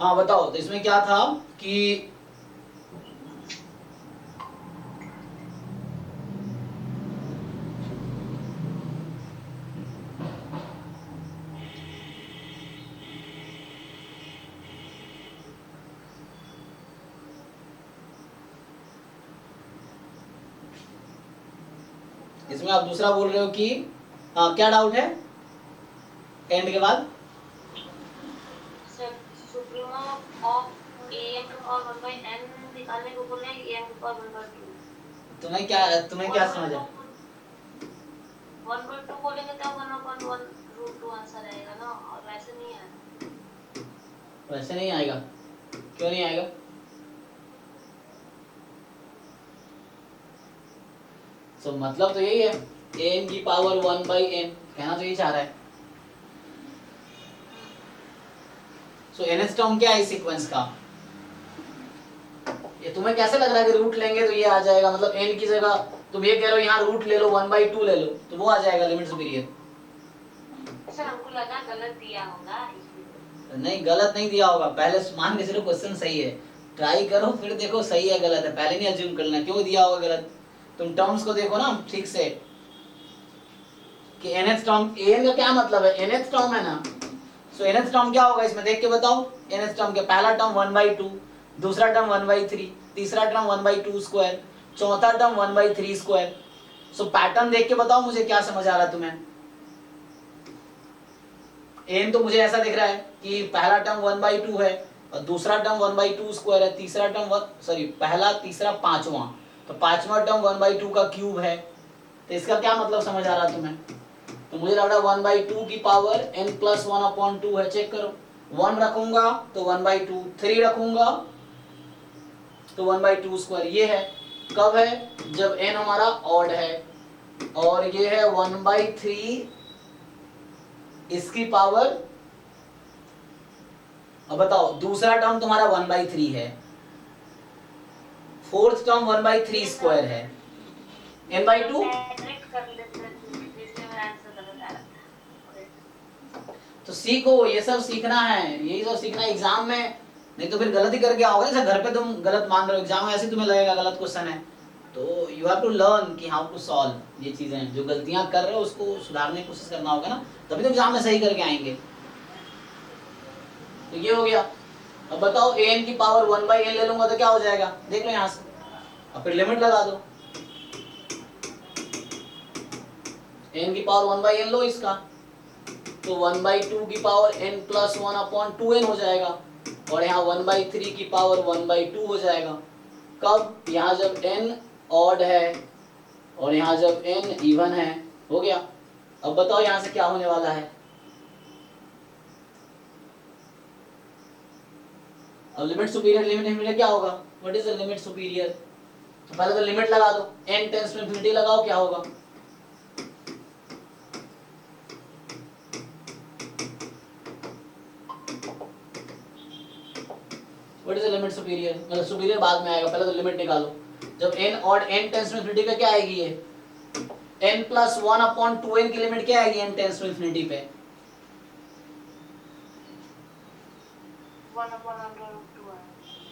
हाँ बताओ, तो इसमें क्या था कि इसमें आप दूसरा बोल रहे हो कि हाँ, क्या डाउट है एंड के बाद? सुप्रीमो ऑफ an का पावर 1 by n निकालने को बोले an का पावर 1 by 2। तुम्हें क्या समझ आया? 1 by 2 बोलेंगे तो 1/1 रूट 2 आंसर आएगा ना, और वैसे नहीं है। वैसे नहीं आएगा, क्यों नहीं आएगा? तो मतलब तो यही है, an की पावर 1 by n, कहना तो यही चाह रहा है। सो nth टर्म क्या है इस सीक्वेंस का? ये तुम्हें कैसे लग रहा है कि रूट लेंगे तो ये आ जाएगा, मतलब n की जगह तुम ये कह रहे हो यहाँ रूट ले लो 1/2 ले लो तो वो आ जाएगा लिमिट सुपीरियर। सर हमको लगा गलत दिया होगा इसलिए। नहीं, गलत नहीं दिया होगा, पहले मान के चलो क्वेश्चन सही है, ट्राई करो फिर देखो सही है गलत है, पहले नहीं अज्यूम करना क्यों दिया होगा गलत। तुम टर्म्स को देखो ना ठीक से कि nth टर्म, an का क्या मतलब है, nth टर्म है ना। सो nth टर्म क्या होगा इसमें देख के बताओ। nth टर्म के पहला टर्म 1/2, दूसरा टर्म 1/3, तीसरा टर्म 1/2 स्क्वायर, चौथा टर्म 1/3 स्क्वायर। सो पैटर्न देख के बताओ मुझे क्या समझ आ रहा है तुम्हें। एन तो मुझे ऐसा दिख रहा है कि पहला टर्म 1/2 है और दूसरा टर्म 1/2 स्क्वायर है, तीसरा टर्म पहला तीसरा पांचवा, तो पांचवा टर्म 1/2 का क्यूब है। तो इसका क्या मतलब समझ आ रहा है तुम्हें? तो मुझे लग रहा है 1/2 की पावर n+1/2 है। चेक करो, 1 रखूंगा तो 1/2, 3 रखूंगा तो 1/2 स्क्वायर। ये है कब है, जब n हमारा ऑड है, और ये है 1/3 इसकी पावर। अब बताओ दूसरा टर्म तुम्हारा 1/3 है, फोर्थ टर्म 1/3 स्क्वायर है, n/2। तो सीखो, ये सब सीखना है, यही सब सीखना है एग्जाम में, नहीं तो फिर गलती करके आओगे। जैसे घर पे तुम गलत मान रहे हो, एग्जाम में ऐसे तुम्हें लगेगा गलत क्वेश्चन है, तो यू हैव टू लर्न कि हाउ टू सॉल्व। ये चीजें जो गलतियां कर रहे हो उसको सुधारने की कोशिश करना होगा ना, तभी तो एग्जाम में सही करके आएंगे। तो ये हो गया। अब बताओ an की पावर 1/n ले लूंगा तो क्या हो जाएगा, देख लो यहाँ से, अब फिर लिमिट लगा दो। n की पावर 1/n लो इसका, तो 1/2 की पावर n+1/2n हो जाएगा, और यहाँ 1/3 की पावर 1/2 हो जाएगा। कब, यहाँ जब n ऑड है और यहाँ जब n इवन है। हो गया। अब बताओ यहाँ से क्या होने वाला है। अब लिमिट सुपीरियर लिमिट इन्फिनिटी क्या होगा, what is the limit superior? तो पहले तो लिमिट लगा दो, n टेंड्स टू इन्फिनिटी लगाओ, क्या होगा? What is the limit superior? मतलब सुपीरियर बाद में आएगा, पहले तो लिमिट निकालो। जब n odd n tends to infinity पे क्या आएगी, ये n+1/2n की लिमिट क्या आएगी n टेंड्स टू इन्फिनिटी पे? 1/√2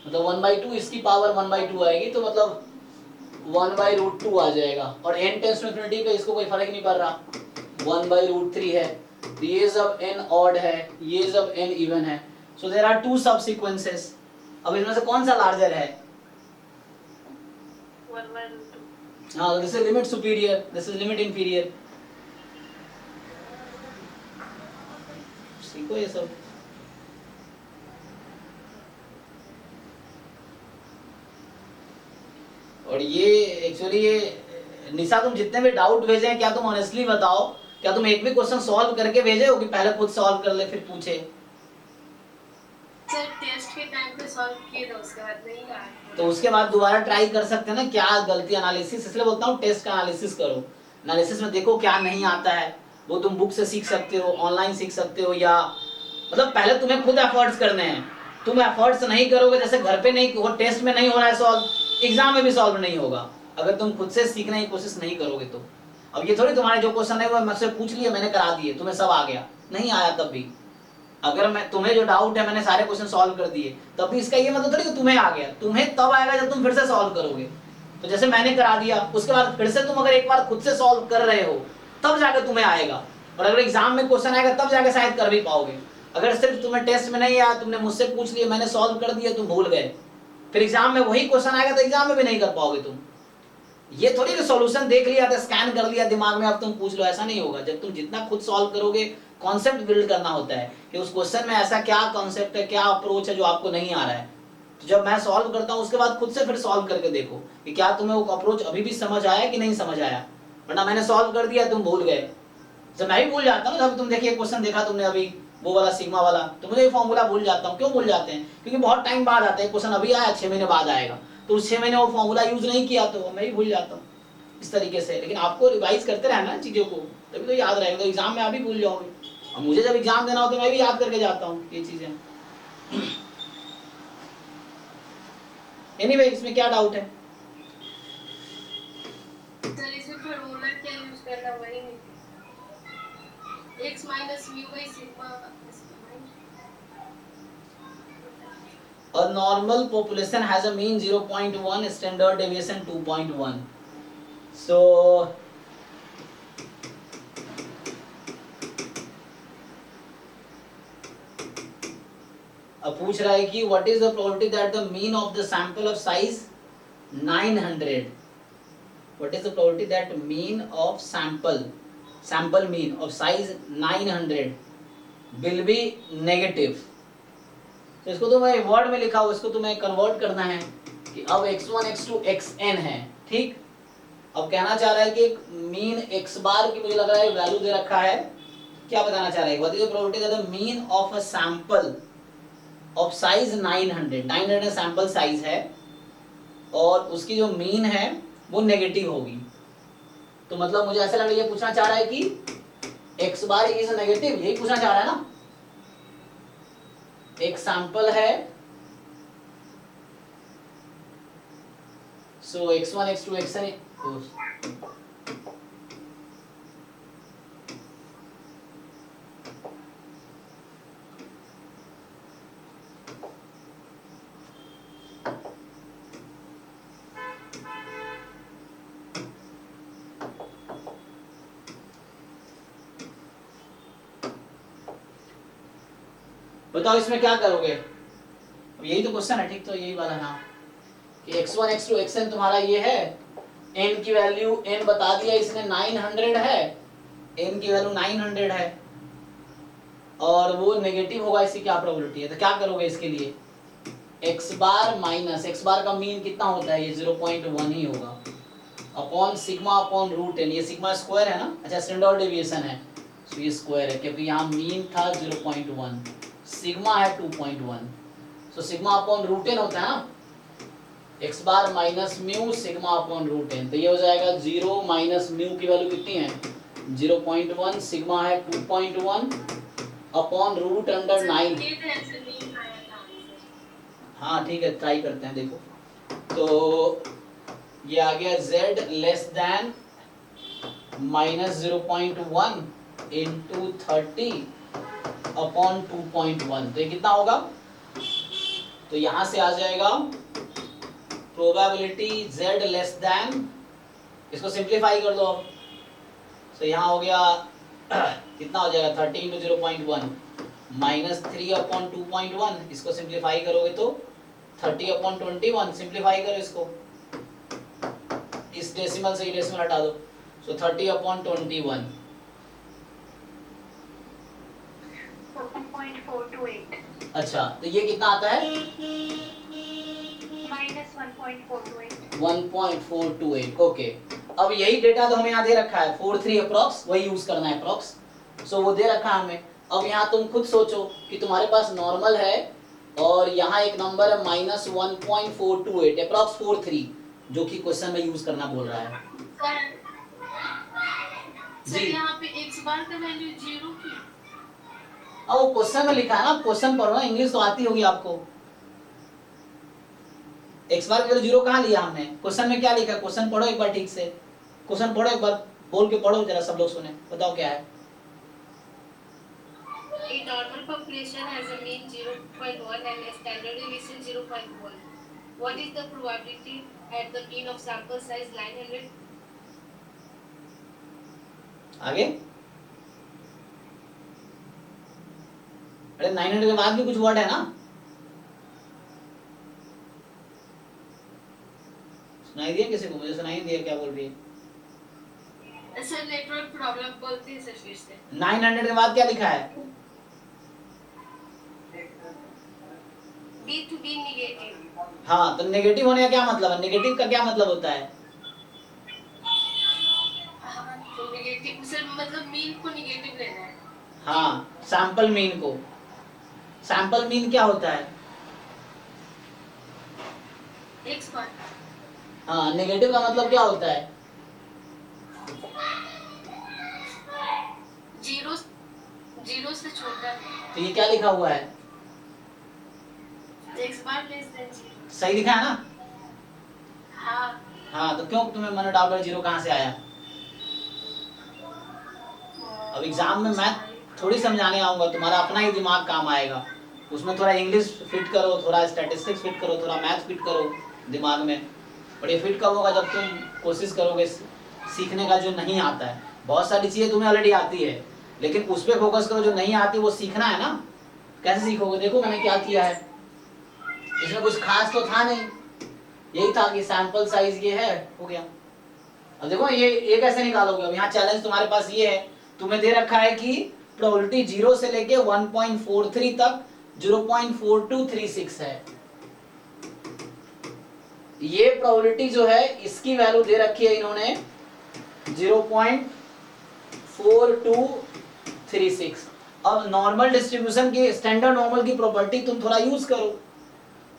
मतलब 1/2 इसकी पावर 1/2 आएगी, तो मतलब 1/√2 आ जाएगा। और n टेंड्स टू इन्फिनिटी पे इसको कोई फर्क नहीं पड़ रहा, 1/√3 है। तो ये जब n ऑड है, ये जब n इवन है, सो देयर आर टू सब सीक्वेंसेस। अब इनमें से कौन सा लार्जर है? 1/2। हाँ, this is limit superior, this is limit inferior. सीखो ये सब। और ये एक्चुअली ये निशा, तुम जितने भी डाउट भेजे क्या तुम ऑनेस्टली बताओ, क्या तुम एक भी क्वेश्चन सॉल्व करके भेजे हो कि पहले खुद सॉल्व कर ले फिर पूछे? सर टेस्ट के टाइम पे सॉल्व किए थे, उसके बाद नहीं आया। तो उसके बाद दोबारा ट्राई कर सकते हैं ना, क्या गलती एनालिसिस, इसलिए बोलता हूँ टेस्ट का एनालिसिस करो। एनालिसिस में देखो क्या नहीं आता है, वो तुम बुक से सीख सकते हो, ऑनलाइन सीख सकते हो, या मतलब पहले तुम्हें खुद एफर्ट्स करने हैं। तुम एफर्ट्स नहीं करोगे, जैसे घर पे नहीं, वो टेस्ट में नहीं हो रहा है सॉल्व, एग्जाम में भी सॉल्व नहीं होगा अगर तुम खुद से सीखने की कोशिश नहीं करोगे तो। अब ये थोड़ी तुम्हारे जो क्वेश्चन है वो मुझसे पूछ लिए मैंने करा दिए, तुम्हें सब आ गया, नहीं आया तब भी। अगर मैं तुम्हें जो डाउट है मैंने सारे क्वेश्चन सॉल्व कर दिए, तब भी इसका ये मतलब थोड़ी कि तुम्हें आ गया, तुम्हें तब आएगा जब तुम फिर से सॉल्व करोगे। तो जैसे मैंने करा दिया, उसके बाद फिर से तुम अगर एक बार खुद से सॉल्व कर रहे हो तब जाकर तुम्हें आएगा, और अगर एग्जाम में क्वेश्चन आएगा तब जाकर शायद कर भी पाओगे। अगर सिर्फ तुम्हें टेस्ट में नहीं आया, तुमने मुझसे पूछ लिया, मैंने सॉल्व कर दिया, तुम भूल गए, फिर एग्जाम में वही क्वेश्चन आएगा तो एग्जाम में भी नहीं कर पाओगे तुम। ये थोड़ी कि सॉल्यूशन देख लिया था, स्कैन कर लिया दिमाग में, अब तुम पूछ लो, ऐसा नहीं होगा। जब तुम जितना खुद सॉल्व करोगे, कॉन्सेप्ट बिल्ड करना होता है कि उस क्वेश्चन में ऐसा क्या कॉन्सेप्ट है, क्या अप्रोच है जो आपको नहीं आ रहा है। तो जब मैं सॉल्व करता हूँ उसके बाद खुद से फिर सॉल्व करके देखो कि क्या तुम्हें वो अप्रोच अभी भी समझ आया कि नहीं समझ आया, वरना मैंने सॉल्व कर दिया तुम भूल गए। जब मैं भी भूल जाता हूँ, जब तुम देखिए क्वेश्चन देखा तुमने अभी वो वाला सिग्मा वाला, तो मुझे फॉर्मूला भूल जाता हूँ। क्यों भूल जाते हैं? क्योंकि बहुत टाइम बाद आता है क्वेश्चन, अभी आया 6 महीने बाद आएगा, तो उस 6 महीने वो फॉर्मूला यूज नहीं किया तो मैं भी भूल जाता हूँ इस तरीके से। लेकिन आपको रिवाइज करते रहना चीजों को, तभी तो याद रहेगा। तो एग्जाम में आप भी भूल जाओगे, और मुझे जब एग्जाम देना हो तो मैं भी याद करके जाता हूँ ये चीजें। एनीवे, इसमें क्या डाउट है? सर इसमें फॉर्मूला क्या यूज करना वही नहीं, x minus mu by sigma. A normal population has a mean 0.1, standard deviation 2.1. So अब पूछ रहा है कि what is the probability that the mean of the sample of size 900, what is the probability that mean of sample mean of size 900 will be negative। तो इसको तो मैं word में लिखा हूँ, इसको तुम्हें कन्वर्ट करना है कि अब x1 x2 xn है, ठीक। अब कहना चाह रहा है कि एक मीन x बार की मुझे लग रहा है वैल्यू दे रखा है, क्या बताना चाह रहा है? What is the probability that the mean of a sample of size 900 sample size है और उसकी जो मीन है वो नेगेटिव होगी। तो मतलब मुझे ऐसा लग रहा है ये पूछना चाह रहा है कि x बार इज नेगेटिव, यही पूछना चाह रहा है ना। एक सैंपल है, सो x1 x2 xn, बताओ इसमें क्या करोगे? अब यही तो क्वेश्चन है, ठीक। तो यही वाला ना कि x1 x2 xn तुम्हारा ये है, n की वैल्यू n बता दिया इसने 900 है, n की वैल्यू 900 है और वो नेगेटिव होगा, इसकी क्या प्रोबेबिलिटी है? तो क्या करोगे इसके लिए? x bar minus x bar का मीन कितना होता है? ये 0.1 ही होगा, upon sigma upon root n। ये सिग्मा स्क्वायर है ना, अच्छा स्टैंडर्ड डेविएशन है, तो ये स्क्वायर है क्योंकि यहाँ मीन था 0.1, सिग्मा है 2.1, so sigma upon root n होता है ना, x bar minus mu sigma upon root n। तो ये हो जाएगा 0 माइनस म्यू की वैल्यू कितनी है? 0.1, सिग्मा है 2.1 अपॉन रूट अंडर 9। हाँ ठीक है, ट्राई करते हैं, देखो। तो ये आ गया z less than minus 0.1 into 30 upon 2.1। तो ये कितना होगा? तो यहां से आ जाएगा प्रोबेबिलिटी z लेस देन, इसको सिंप्लीफाई कर दो अब। तो यहाँ हो गया कितना हो जाएगा? 30 इंटू 0.1 माइनस 3 अपॉन 2.1, इसको सिंप्लीफाई करोगे तो 30 अपॉन 21, सिंप्लीफाई करो इसको, इस डेसिमल से ये डेसिमल हटा दो, सो 30 अपॉन 21 1.428। अच्छा, तो ये कितना आता है? माइनस 1.428। 1.428, ओके। अब यही डेटा तो हमें यहाँ दे रखा है 43 अप्रॉक्स, वही यूज करना है अप्रॉक्स, सो वो दे रखा है हमें। अब यहाँ तुम खुद सोचो कि तुम्हारे पास नॉर्मल है और यहाँ एक नंबर है माइनस 1.428 अप्रॉक्स 43, जो कि क्वेश्चन में यूज करना बोल रहा है सर यहाँ पे x बार का वैल्यू 0 की, अब वो क्वेश्चन में लिखा है ना, क्वेश्चन पढ़ो ना, इंग्लिश तो आती होगी आपको। एक्स बार की वैल्यू 0 कहाँ लिया हमने? क्वेश्चन में क्या लिखा है? क्वेश्चन पढ़ो एक बार ठीक से, क्वेश्चन पढ़ो एक बार, बोल के पढ़ो जरा, सब लोग सुने, बताओ क्या है। एक normal population has a mean 0.1 and a standard deviation 0.1. What is the probability at the mean of sample size 900? आगे, अरे 900 के बाद भी कुछ वर्ड है ना, सुनाई दिया किसी को? मुझे सुनाई नहीं दिया क्या बोल रही है। सर नेटवर्क प्रॉब्लम बोलते हैं सर फिर से। 900 के बाद क्या लिखा है? B to B negative. हाँ, तो नेगेटिव होने का क्या मतलब है? नेगेटिव का क्या मतलब होता है? हाँ तो नेगेटिव सर मतलब मीन को नेगेटिव लेना है। हाँ, सैंपल मीन को। सैंपल मीन क्या होता है? x बार। हाँ, नेगेटिव का मतलब क्या होता है? जीरो से छोटा। तो ये क्या लिखा हुआ है? x बार लेस देन 0। सही लिखा है ना? हाँ। हाँ, तो क्यों तुम्हें मन डाउट है जीरो कहाँ से आया? अब एग्जाम में मैं थोड़ी समझाने आऊंगा, तुम्हारा अपना ही दिमाग काम आएगा, उसमें थोड़ा इंग्लिश फिट करो, थोड़ा स्टैटिस्टिक्स फिट करो, थोड़ा मैथ फिट करो दिमाग में। और ये फिट कब होगा? जब तुम कोशिश करोगे सीखने का जो नहीं आता है। बहुत सारी चीजें तुम्हें ऑलरेडी आती है, लेकिन उस पर फोकस करो जो नहीं आती, वो सीखना है ना। कैसे सीखोगे? देखो मैंने क्या किया है, इसमें कुछ खास तो था नहीं, यही था कि सैंपल साइज ये है, हो गया। अब देखो ये कैसे निकालोगे? अब यहाँ चैलेंज तुम्हारे पास ये है, तुम्हें दे रखा है कि प्रोबेबिलिटी 0 से लेके 1.43 तक 0.4236 है। ये प्रोबेबिलिटी जो है इसकी वैल्यू दे रखी है इन्होंने 0.4236। अब नॉर्मल डिस्ट्रीब्यूशन की, स्टैंडर्ड नॉर्मल की प्रॉपर्टी तुम थोड़ा यूज करो,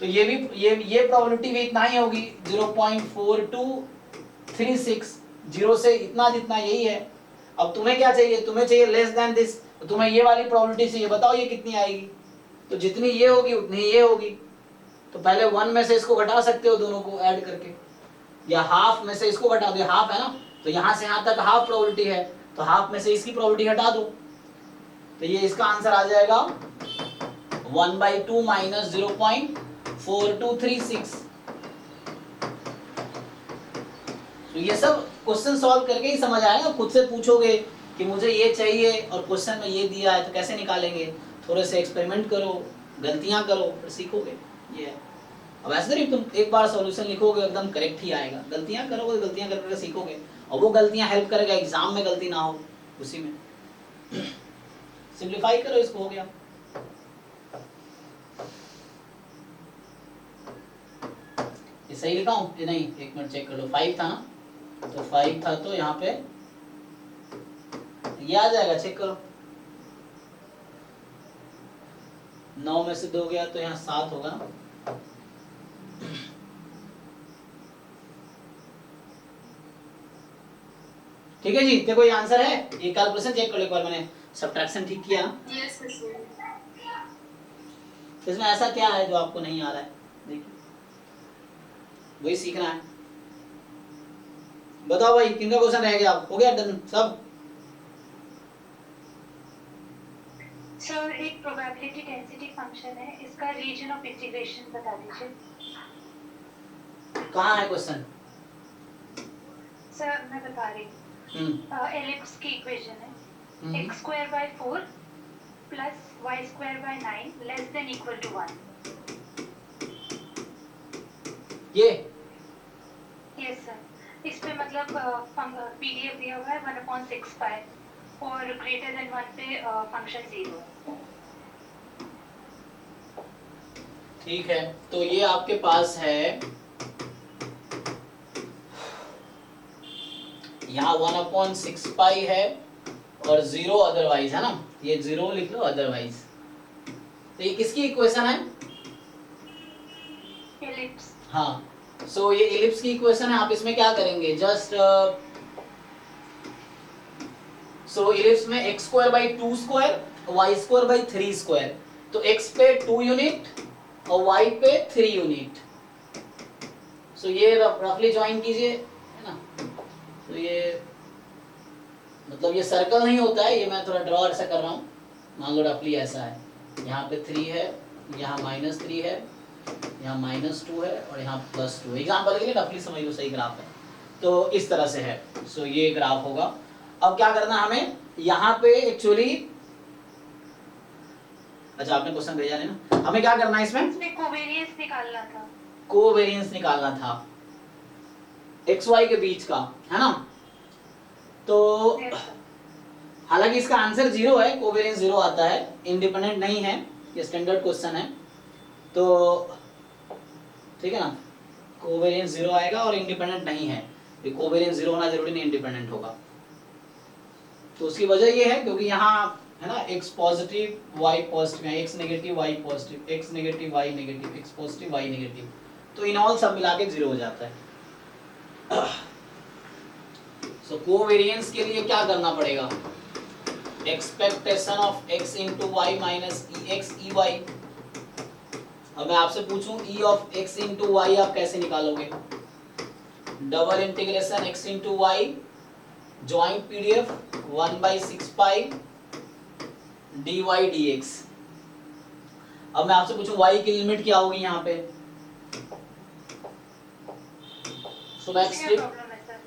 तो ये भी ये प्रोबेबिलिटी भी इतना ही होगी 0.4236, 0 से इतना जितना यही है। अब तुम्हें क्या चाहिए? तुम्हें चाहिए लेस देन दिस, तो तुम्हें ये वाली प्रोबेबिलिटी चाहिए, बताओ ये कितनी आएगी? तो जितनी ये होगी उतनी ये होगी। तो पहले 1 में से इसको घटा सकते हो दोनों को ऐड करके, या हाफ में से इसको घटा दो, हाफ है ना, तो यहाँ से यहाँ तक हाफ प्रोबेबिलिटी है, तो हाफ में से इसकी प्रोबेबिलिटी घटा दो, तो ये इसका आंसर आ जाएगा 1/2 माइनस 0.4236। तो ये सब क्वेश्चन सॉल्व करके ही समझ आएगा। खुद से पूछोगे कि मुझे ये चाहिए और क्वेश्चन में ये दिया है, तो कैसे निकालेंगे? थोड़े से एक्सपेरिमेंट करो, गलतियां करो, फिर सीखोगे। ये है। अब ऐसे नहीं तुम एक बार सॉल्यूशन लिखोगे एकदम करेक्ट ही आएगा, गलतियां करोगे, गलतियां करके सीखोगे, और वो गलतियां हेल्प करेगा एग्जाम में गलती ना हो उसी में। सिंप्लीफाई करो इसको, हो गया। ये सही लिखा हूं कि नहीं? एक मिनट चेक कर लो। 5 था ना, तो 5 था, तो यहाँ पे ये आ जाएगा, चेक करो। 9 में से 2 गया तो यहाँ 7 होगा ना। ठीक है जी, क्या कोई आंसर है? ये कैलकुलेशन चेक कर लो एक बार, मैंने सब्ट्रैक्शन ठीक किया ना? Yes sir. इसमें ऐसा क्या है जो आपको नहीं आ रहा है? देखिए, वही सीखना है। बताओ भाई, किनका क्वेश्चन रह गया? हो गया डन सब? सर एक प्रोबेबिलिटी डेंसिटी फंक्शन है, इसका रीजन ऑफ इंटीग्रेशन बता दीजिए। कहाँ है क्वेश्चन? सर मैं बता रही हूँ, एलिप्स की इक्वेशन है x²/4 plus y²/9 less than equal to 1। ये यस सर, इस पे मतलब पीडीएफ दिया हुआ है 1/6 पाई और ग्रेटर देन 1 पे फंक्शन 0 है। ठीक है, तो ये आपके पास है यहाँ 1/6 पाई है और 0 अदरवाइज है ना, ये 0 लिख लो अदरवाइज। तो ये किसकी इक्वेशन है? एलिप्स। हाँ, सो ये एलिप्स की इक्वेशन है। आप इसमें क्या करेंगे? जस्ट सो एलिप्स में x²/2² y²/3², तो x पे 2 यूनिट और y पे 3 यूनिट। सो ये रफली ज्वाइन कीजिए, है ना। तो ये मतलब ये सर्कल नहीं होता है, ये मैं थोड़ा ड्रॉ ऐसा कर रहा हूँ, मान लो रफली ऐसा है, यहाँ पे 3 है, यहाँ -3 है, यहाँ -2 है और यहाँ +2। एग्जाम्पल के लिए रफली समझ लो, सही ग्राफ है। तो इस तरह से है। सो ये ग्राफ होगा। अब क्या करना है हमें यहाँ पे एक्चुअली, अच्छा आपने क्वेश्चन भेजा नहीं ना, हमें क्या करना है इसमें, इसमें कोवेरियंस निकालना था। कोवेरियंस निकालना था एक्स वाई के बीच का, है ना। तो Yes, sir. हालांकि इसका आंसर 0 है, कोवेरियंस 0 आता है, इंडिपेंडेंट नहीं है, ये स्टैंडर्ड क्वेश्चन है। तो ठीक है ना, कोवेरियंस 0 आएगा और इंडिपेंडेंट नहीं है। ये कोवेरियंस 0 होना जरूरी नहीं इंडिपेंडेंट होगा। तो उसकी वजह ये है क्योंकि यहाँ है ना x positive y positive, x negative y positive, x negative y negative, x positive y negative, तो इन ऑल सब मिला के 0 हो जाता है। सो कोवेरियंस के लिए क्या करना पड़ेगा, expectation of x into Y minus ex ey। अब मैं आपसे पूछूं e of x into Y आप कैसे निकालोगे, double integration x into Y joint PDF 1/6 pi dy dx। अब मैं आपसे पूछूं y की लिमिट क्या होगी यहाँ पे, सो मैं क्या प्रॉब्लम है सर?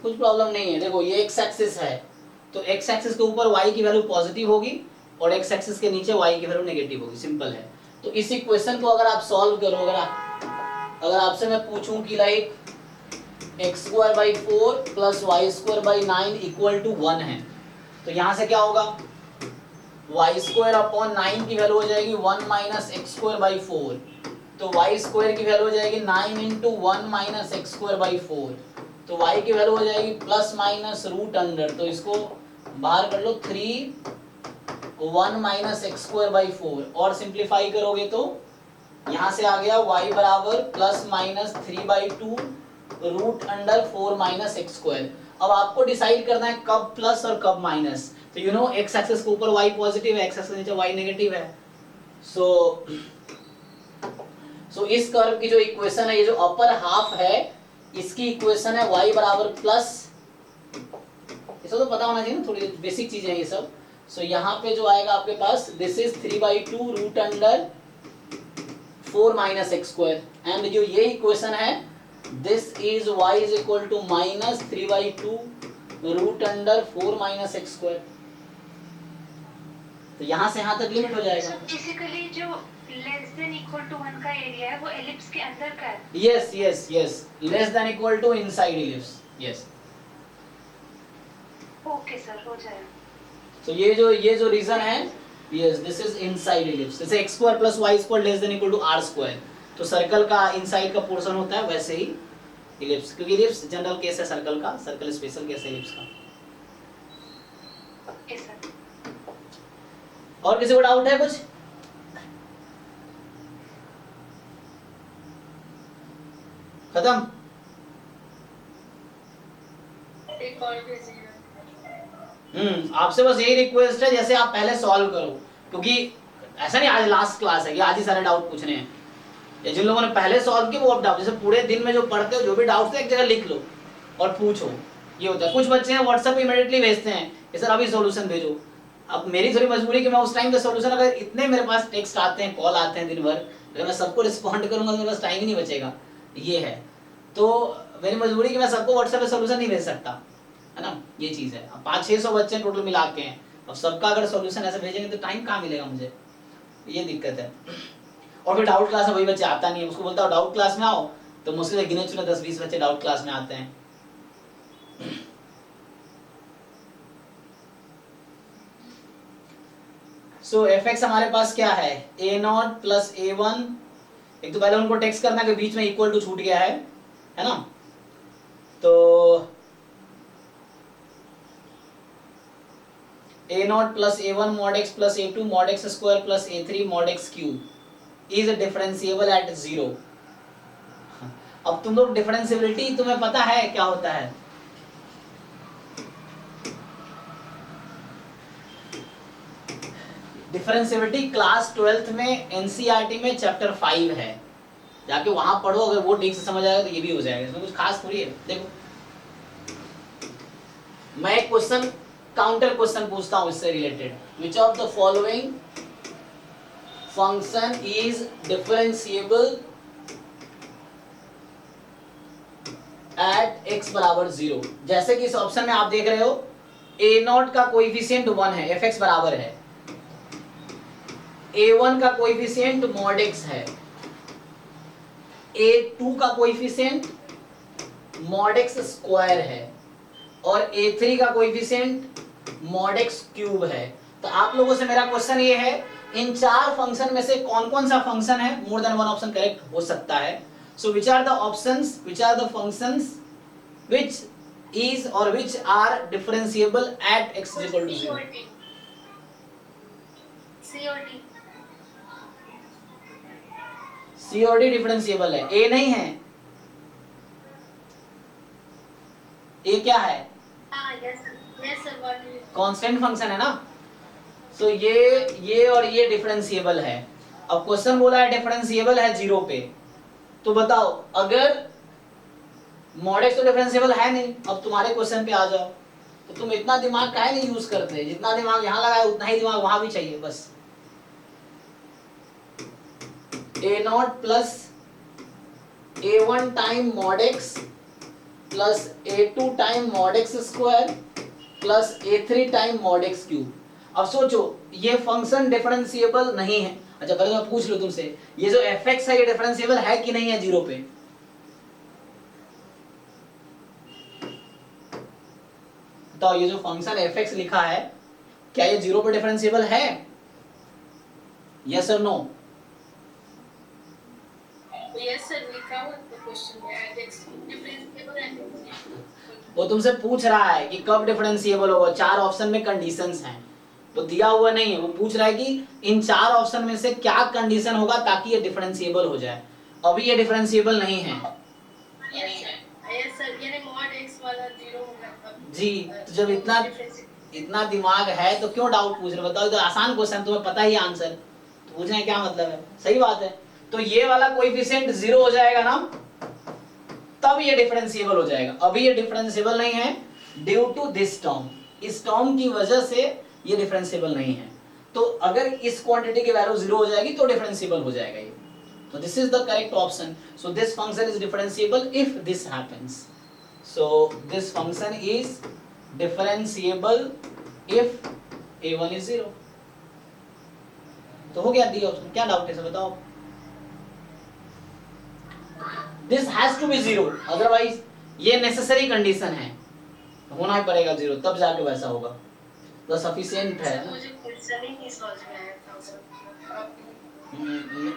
कुछ प्रॉब्लम नहीं है। देखो ये x एक्सिस है, तो x एक्सिस के ऊपर y की वैल्यू पॉजिटिव होगी और x एक्सिस के नीचे y की वैल्यू नेगेटिव होगी, सिंपल है। तो इस इक्वेशन को अगर आप सॉल्व करो, अगर आपसे मैं पूछूं कि like x² 4 plus y² 9 equal to 1 है, तो यहाँ से क्या होगा, y² अपॉन 9 की वैल्यू हो जाएगी 1 माइनस x² 4, तो y² की वैल्यू हो जाएगी 9 इंटू 1 माइनस x² 4, तो y की वैल्यू हो जाएगी प्लस माइनस रूट अंडर, तो इसको बाहर कर लो 3 1 माइनस x² 4 और सिंप्लीफाई करोगे तो यहाँ से आ गया y बराबर plus minus 3/2 root under 4 minus x²। अब आपको डिसाइड करना है कब प्लस और कब माइनस। तो यू नो x एक्सिस के ऊपर y पॉजिटिव है, x एक्सिस के नीचे y नेगेटिव है। सो इस कर्व की जो इक्वेशन है, ये जो अपर हाफ है इसकी इक्वेशन है y बराबर प्लस, ये सब तो पता होना चाहिए ना, थोड़ी बेसिक चीजें हैं ये सब। सो यहाँ पे जो आएगा आपके पास this is 3/2 root under 4 minus x², and जो ये इक्वेशन है this is y is equal to minus 3/2 root under 4 minus x²। तो यहाँ से यहाँ तक लिमिट हो जाएगा। बेसिकली जो लेस देन इक्वल टू 1 का एरिया है वो एलिप्स के अंदर का है। Yes yes yes, less than equal to inside ellipse, yes. Okay sir, हो जाएगा। तो ये जो रीजन है, yes this is inside ellipse. जैसे x² plus y² less than equal to r², तो सर्कल का इनसाइड का पोर्शन होता है, वैसे ही एलिप्स, क्योंकि एलिप्स जनरल केस है सर्कल का, सर्कल स्पेशल केस है एलिप्स का। Okay sir. और किसी को डाउट है कुछ? खत्म? एक और भेजिएगा। आपसे बस यही रिक्वेस्ट है, जैसे आप पहले सॉल्व करो, क्योंकि ऐसा नहीं आज लास्ट क्लास है कि आज ही सारे डाउट पूछने हैं। या जिन लोगों ने पहले सॉल्व किया वो अब डाउट, जैसे पूरे दिन में जो पढ़ते हो जो भी डाउट्स है एक जगह लिख लो और पूछो, ये होता है। कुछ बच्चे हैं व्हाट्सएप पे इमीडिएटली भेजते हैं कि सर अभी सॉल्यूशन भेजो। अब मेरी थोड़ी मजबूरी कि मैं उस टाइम का सॉल्यूशन, अगर इतने मेरे पास टेक्स्ट आते हैं, कॉल आते हैं दिन भर, अगर मैं सबको रिस्पॉन्ड करूंगा तो मेरे पास टाइम ही नहीं बचेगा, ये है। तो मेरी मजबूरी कि मैं सबको व्हाट्सएप पे सॉल्यूशन नहीं भेज सकता, है ना, ये चीज़ है। अब 500-600 बच्चे टोटल मिला के हैं, अब सबका अगर सॉल्यूशन ऐसे भेजेंगे तो टाइम कहाँ मिलेगा मुझे, ये दिक्कत है। और फिर डाउट क्लास में वही बच्चे आता नहीं है, उसको बोलता हूँ डाउट क्लास में आओ, तो मुश्किल से गिने चुने 10-20 बच्चे डाउट क्लास में आते हैं। सो fx हमारे पास क्या है, a0 प्लस a1। एक तो पहले उनको टेक्स्ट करना कि बीच में इक्वल टू छूट गया है ना, तो a0 plus a1 mod x plus a2 mod x square plus a3 mod x cube is differentiable eight 0। अब तुम लोग डिफरेंशिएबिलिटी तुम्हें पता है क्या होता है? डिफरेंशिएबिलिटी क्लास 12th में एनसीईआरटी में चैप्टर 5 है, जाके वहां पढ़ो, अगर वो ठीक से समझ आएगा तो ये भी हो जाएगा, इसमें कुछ खास थोड़ी है। देखो मैं एक क्वेश्चन काउंटर क्वेश्चन पूछता हूं इससे related, which of the following function is differentiable eight x बराबर 0। जैसे कि इस ऑप्शन में आप देख रहे हो a0 का कोएफिशिएंट 1 है, fx बराबर है, a1 का कोएफिशिएंट mod x है, a2 का कोएफिशिएंट mod x स्क्वायर है और a3 का कोएफिशिएंट mod x क्यूब है। तो आप लोगों से मेरा क्वेश्चन ये है, इन चार फंक्शन में से कौन कौन सा फंक्शन है more than one option correct हो सकता है। So which are the options, which are the functions which is or which are differentiable at x is equal to 0? C और D। C और D डिफरेंशिएबल है, A नहीं है। A क्या है? हाँ yes sir what is it? Constant function है ना। सो ये और ये डिफरेंशिएबल है। अब क्वेश्चन बोला है डिफरेंशिएबल है 0 पे, तो बताओ अगर mod x तो डिफरेंशिएबल है नहीं, अब तुम्हारे क्वेश्चन पे आ जाओ, तो तुम इतना दिमाग काहे नहीं यूज करते? जितना दिमाग यहाँ लगाया उतना ही दिमाग वहां भी चाहिए बस। a0 plus a1 time mod x plus a2 time mod x square plus a3 time mod x cube. अब सोचो ये फंक्शन डिफरेंशिएबल नहीं है। अच्छा पहले मैं पूछ लूं तुमसे, ये जो fx है ये डिफरेंशिएबल है कि नहीं है 0 पे? तो ये जो फंक्शन fx लिखा है क्या ये 0 पे डिफरेंशिएबल है? यस और नो? Yes sir लिखा हुआ है क्वेश्चन में at x डिफरेंशिएबल है। वो तुमसे पूछ रहा है कि कब डिफरेंशिएबल होगा, चार ऑप्शन में कंडीशंस हैं, तो दिया हुआ नहीं है। वो पूछ रहा है कि इन चार ऑप्शन में से क्या कंडीशन होगा ताकि ये डिफरेंशिएबल हो जाए। अभी ये डिफरेंशिएबल नहीं है। Yes sir यानी mod x वाला 0 होगा जी, तो जब इतना दिमाग है तो क्यों डाउट पूछ रहे? बताओ, तो आसान क्वेश्चन, तुम्हें पता ही आंसर, तो पूछने का क्या मतलब है? सही बात है। तो ये वाला कोएफिशिएंट 0 हो जाएगा ना, तब ये डिफरेंशिएबल हो जाएगा। अभी ये डिफरेंशिएबल नहीं है ड्यू टू दिस टर्म, इस टर्म की वजह से ये डिफरेंशिएबल नहीं है। तो अगर इस क्वांटिटी की वैल्यू 0 हो जाएगी तो डिफरेंशिएबल हो जाएगा ये। तो this is the correct option. So this function is differentiable if this happens. So this function is differentiable if a1 is 0। तो हो गया डी ऑप्शन। क्या डाउट है सर बताओ? This has to be 0, otherwise ये नेसेसरी कंडीशन है, होना ही पड़ेगा 0 तब जाके वैसा होगा। तो सफिशिएंट है। मुझे क्वेश्चन ही नहीं समझ में आया था।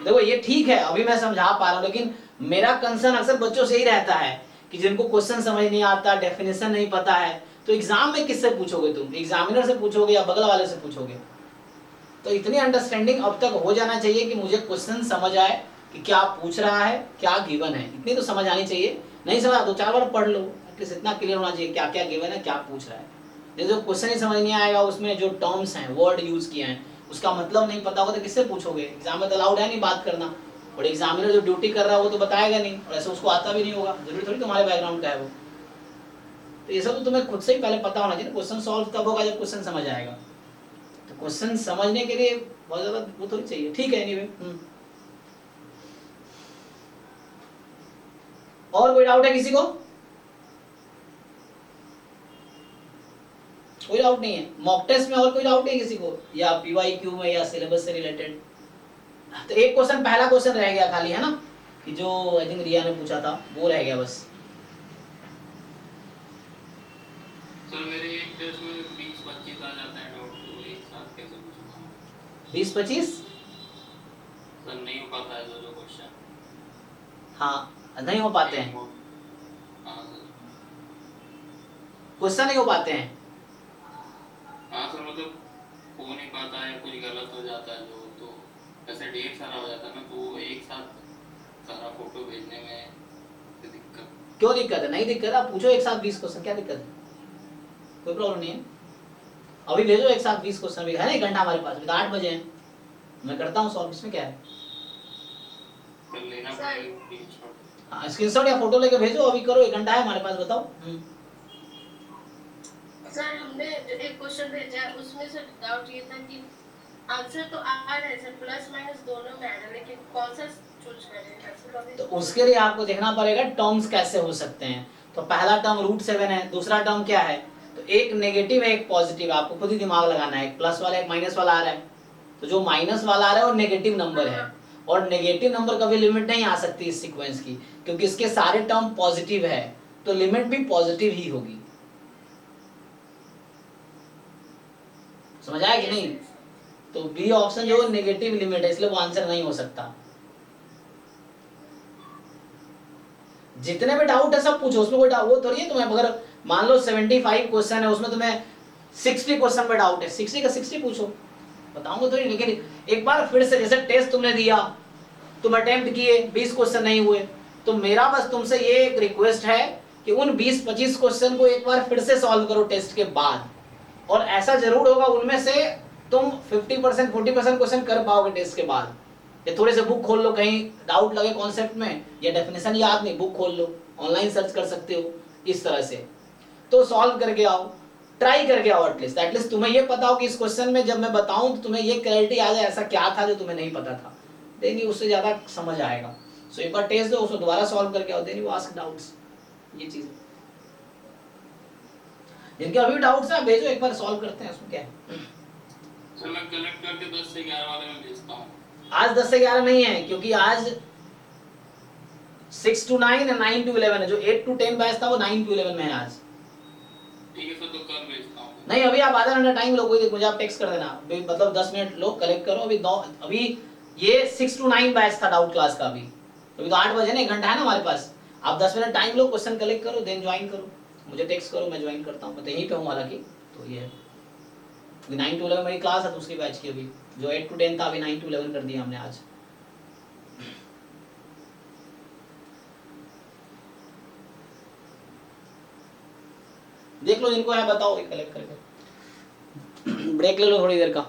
देखो ये ठीक है, अभी मैं समझा पा रहा हूँ, लेकिन मेरा कंसर्न अक्सर बच्चों से ही रहता है कि जिनको क्वेश्चन समझ नहीं आता, डेफिनेशन नहीं पता है, तो एग्जाम में किससे पूछोगे तुम? एग्जामिनर से पूछोगे या बगल वाले से पूछोगे? तो इतनी अंडरस्टैंडिंग अब तक हो जाना चाहिए कि मुझे क्वेश्चन समझ आए कि क्या पूछ रहा है, क्या गिवन है, इतनी तो समझ आनी चाहिए। नहीं समझ तो 4 बार पढ़ लो, एटलीस्ट इतना क्लियर होना चाहिए क्या क्या गिवन है, क्या पूछ रहा है। नहीं जो क्वेश्चन ही समझ नहीं आएगा, उसमें जो टर्म्स हैं, वर्ड यूज किए हैं, उसका मतलब नहीं पता होगा तो किससे पूछोगे? एग्जाम में तो अलाउड है नहीं बात करना, और एग्जामिनर जो ड्यूटी कर रहा है वो तो बताएगा नहीं, और ऐसे उसको आता भी नहीं होगा, जरूरी थोड़ी तुम्हारे बैकग्राउंड का है वो। तो ये सब तो तुम्हें खुद से ही पहले पता होना चाहिए। क्वेश्चन सॉल्व तब होगा जब क्वेश्चन समझ आएगा। तो क्वेश्चन समझने के लिए बहुत ज्यादा वो थोड़ी चाहिए। ठीक है, एनीवे। और कोई डाउट है किसी को? कोई डाउट नहीं है? मॉक टेस्ट में और कोई डाउट नहीं किसी को, या पीवाईक्यू में, या सिलेबस से रिलेटेड? तो एक क्वेश्चन, पहला क्वेश्चन रह गया खाली, है ना, कि जो आई थिंक रिया ने पूछा था वो रह गया बस। सर मेरे एक टेस्ट में 20-25 आ जाता है डाउट, तो एक साथ कैसे पूछूंगा? 20-25 सर नहीं हो पाता है जो क्वेश्चन। हाँ नहीं हो पाते हैं, हाँ सर। क्वेश्चन नहीं हो पाते हैं। हाँ सर, मतलब हो नहीं पाता है, कुछ गलत हो जाता है जो, तो ऐसे ढेर सारा हो जाता है ना, तो एक साथ सारा फोटो भेजने में दिक्कत। क्यों दिक्कत है? नहीं दिक्कत, आप पूछो एक साथ 20 क्वेश्चन, क्या दिक्कत है? कोई प्रॉब्लम नहीं है, अभी भेजो एक साथ 20 क्वेश्चन भी है ना, 1 घंटा हमारे पास, अभी तो 8 बजे हैं, मैं करता हूँ सॉल्व, इसमें क्या है? कर लेना पड़ेगा स्क्रीनशॉट। हाँ स्क्रीनशॉट या फोटो लेके भेजो, अभी करो, 1 घंटा है हमारे पास, बताओ। सर हमने जो एक क्वेश्चन भेजा है उसमें से डाउट ये था कि आंसर तो आ रहा है सर, प्लस माइनस दोनों में आ रहा है, लेकिन कौन सा चूज करें ऐसे तो अभी तो उसके लिए आपको देखना पड़ेगा टर्म्स कैसे हो सकते हैं। तो पहला टर्म √7 है, दूसरा टर्म क्या है, तो एक नेगेटिव है एक पॉजिटिव, आपको खुद ही दिमाग लगाना है, एक प्लस वाला एक माइनस वाला आ रहा है। तो जो माइनस वाला आ रहा है वो नेगेटिव नंबर है, और नेगेटिव नंबर कभी लिमिट नहीं आ सकती इस सीक्वेंस की, क्योंकि इसके सारे टर्म पॉजिटिव है, तो लिमिट भी पॉजिटिव ही होगी। समझ आया कि नहीं? तो बी ऑप्शन जो नेगेटिव लिमिट है, इसलिए वो आंसर नहीं हो सकता। जितने भी डाउट है सब पूछो, उसमें कोई डाउट वो थोड़ी है तुम्हें, अगर मान लो 75 क्वेश्चन है उसमें तुम्हें 60 क्वेश्चन पे डाउट है, 60 का 60 पूछो, बताऊंगा थोड़ी। लेकिन एक बार फिर से, जैसे टेस्ट तुमने दिया, तुम अटेम्प्ट किए, 20 क्वेश्चन नहीं हुए, तो मेरा बस तुमसे ये एक रिक्वेस्ट है कि उन 20-25 क्वेश्चन को एक बार फिर से सॉल्व करो टेस्ट के बाद, और ऐसा जरूर होगा उनमें से तुम 50% 40% क्वेश्चन कर पाओगे टेस्ट के बाद। ये थोड़े से बुक खोल लो, कहीं डाउट लगे कॉन्सेप्ट में, या डेफिनेशन याद नहीं, बुक खोल लो, ऑनलाइन सर्च कर सकते हो, इस तरह से तो सॉल्व करके आओ, ट्राई करके आओ। एटलीस्ट तुम्हें ये पता हो कि इस क्वेश्चन में जब मैं बताऊं तो तुम्हें ये क्लैरिटी आ जाए, ऐसा क्या था जो तुम्हें नहीं पता था, देन उससे ज्यादा समझ आएगा। सो एक बार टेस्ट दो, उसको दोबारा सॉल्व करके आओ, देन यू आस्क डाउट्स। ये चीज जिनके अभी डाउट्स है भेजो, एक बार सॉल्व करते हैं, उसमें क्या है। सर मैं कलेक्ट करके 10 से 11 वाले में भेजता हूँ। आज 10 से 11 नहीं है, क्योंकि आज 6 to 9 और 9 to 11 है, जो 8 to 10 बैच था वो 9 to 11 में है आज। ठीक है सर, तो कल भेजता हूँ। नहीं, अभी आप आधा घंटा टाइम लो, कोई मुझे आप टेक्स्ट कर देना, मतलब 10 मिनट लो, कलेक्ट करो। अभी ये 6 to 9 बैच था डाउट क्लास का, अभी तो 8 बजे ना, 1 घंटा है ना हमारे पास। आप 10 मिनट टाइम लो, क्वेश्चन कलेक्ट करो, देन ज्वाइन करो, मुझे टेक्स्ट करो, मैं ज्वाइन करता हूँ, मैं तो यहीं पे हूँ हालांकि। तो ये 9 to 11 मेरी क्लास है दूसरी बैच की, अभी जो 8 to 10 था अभी 9 to 11 कर दिया हमने आज। देख लो जिनको है बताओ, कलेक्ट करके। ब्रेक ले लो थोड़ी देर का।